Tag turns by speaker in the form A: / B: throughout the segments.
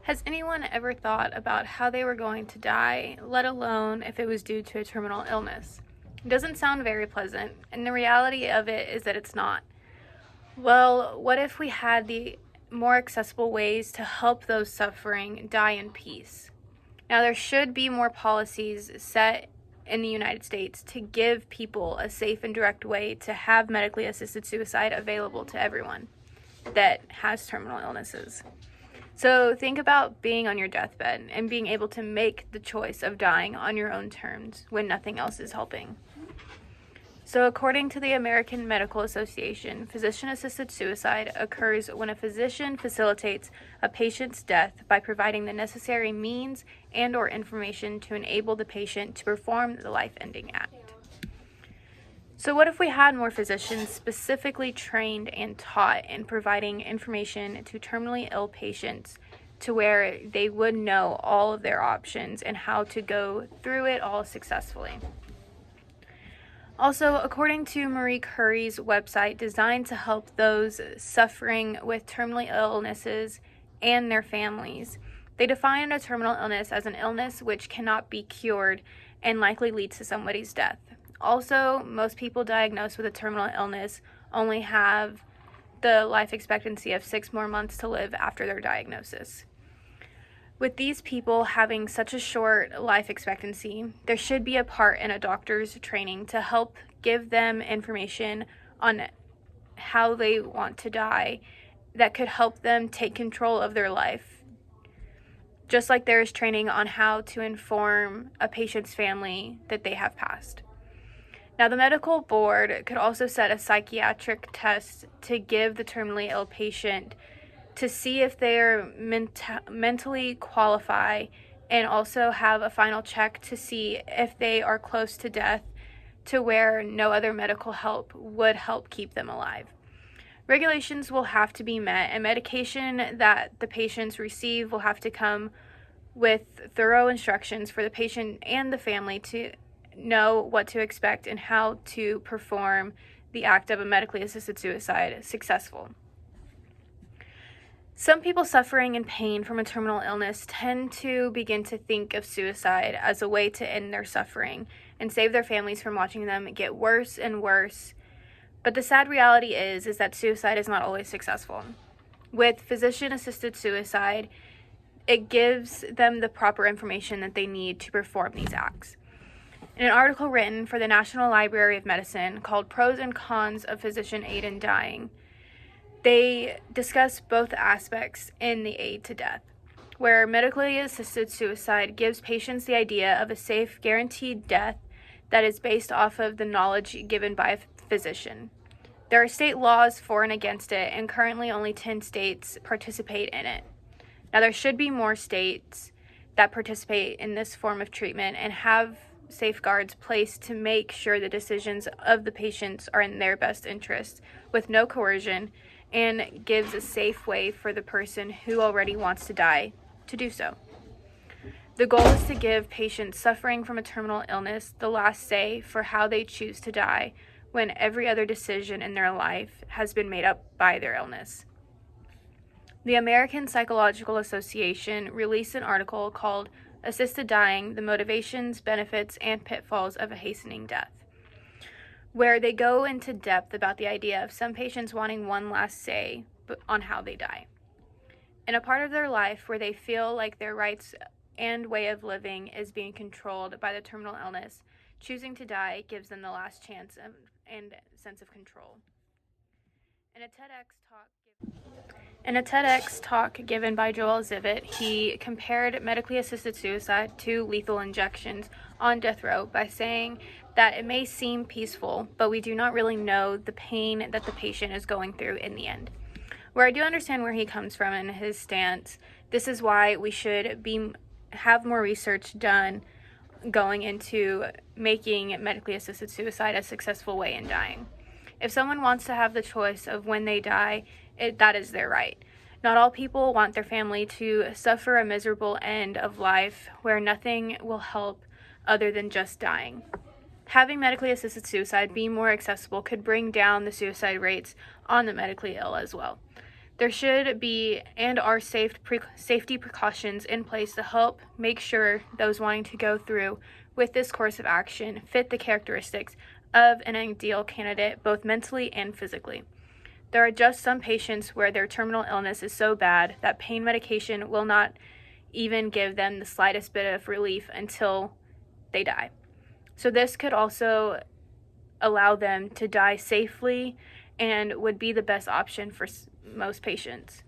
A: Has anyone ever thought about how they were going to die, let alone if it was due to a terminal illness? It doesn't sound very pleasant, and the reality of it is that it's not. Well, what if we had the more accessible ways to help those suffering die in peace? Now, there should be more policies set in the United States to give people a safe and direct way to have medically assisted suicide available to everyone that has terminal illnesses. So think about being on your deathbed and being able to make the choice of dying on your own terms when nothing else is helping. So according to the American Medical Association, physician-assisted suicide occurs when a physician facilitates a patient's death by providing the necessary means and/or information to enable the patient to perform the life-ending act. So what if we had more physicians specifically trained and taught in providing information to terminally ill patients to where they would know all of their options and how to go through it all successfully? Also, according to Marie Curie's website designed to help those suffering with terminal illnesses and their families, they define a terminal illness as an illness which cannot be cured and likely leads to somebody's death. Also, most people diagnosed with a terminal illness only have the life expectancy of 6 more months to live after their diagnosis. With these people having such a short life expectancy, there should be a part in a doctor's training to help give them information on how they want to die that could help them take control of their life. Just like there is training on how to inform a patient's family that they have passed. Now, the medical board could also set a psychiatric test to give the terminally ill patient to see if they are mentally qualify, and also have a final check to see if they are close to death to where no other medical help would help keep them alive. Regulations will have to be met, and medication that the patients receive will have to come with thorough instructions for the patient and the family to know what to expect and how to perform the act of a medically assisted suicide successful. Some people suffering in pain from a terminal illness tend to begin to think of suicide as a way to end their suffering and save their families from watching them get worse and worse. But the sad reality is that suicide is not always successful. With physician-assisted suicide, it gives them the proper information that they need to perform these acts. In an article written for the National Library of Medicine called Pros and Cons of Physician Aid in Dying, they discuss both aspects in the aid to death, where medically assisted suicide gives patients the idea of a safe, guaranteed death that is based off of the knowledge given by a physician. There are state laws for and against it, and currently only 10 states participate in it. Now, there should be more states that participate in this form of treatment and have safeguards placed to make sure the decisions of the patients are in their best interest with no coercion, and gives a safe way for the person who already wants to die to do so. The goal is to give patients suffering from a terminal illness the last say for how they choose to die when every other decision in their life has been made up by their illness. The American Psychological Association released an article called Assisted Dying: The Motivations, Benefits, and Pitfalls of a Hastening Death, where they go into depth about the idea of some patients wanting one last say on how they die. In a part of their life where they feel like their rights and way of living is being controlled by the terminal illness, choosing to die gives them the last chance and sense of control. In a TEDx talk given by Joel Zivit, he compared medically assisted suicide to lethal injections on death row by saying that it may seem peaceful, but we do not really know the pain that the patient is going through in the end. Where I do understand where he comes from and his stance, this is why we should have more research done going into making medically assisted suicide a successful way in dying. If someone wants to have the choice of when they die, that is their right. Not all people want their family to suffer a miserable end of life where nothing will help other than just dying. Having medically assisted suicide be more accessible could bring down the suicide rates on the medically ill as well. There should be and are safety precautions in place to help make sure those wanting to go through with this course of action fit the characteristics of an ideal candidate, both mentally and physically. There are just some patients where their terminal illness is so bad that pain medication will not even give them the slightest bit of relief until they die. So this could also allow them to die safely and would be the best option for most patients.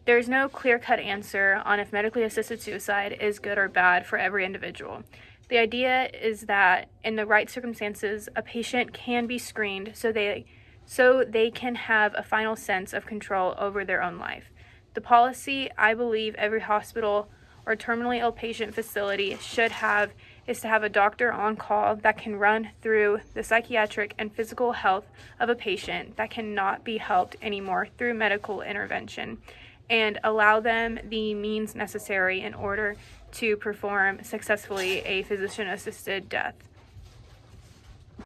A: There is no clear-cut answer on if medically assisted suicide is good or bad for every individual. The idea is that in the right circumstances, a patient can be screened so they can have a final sense of control over their own life. The policy I believe every hospital or terminally ill patient facility should have is to have a doctor on call that can run through the psychiatric and physical health of a patient that cannot be helped anymore through medical intervention, and allow them the means necessary in order to perform successfully a physician-assisted death.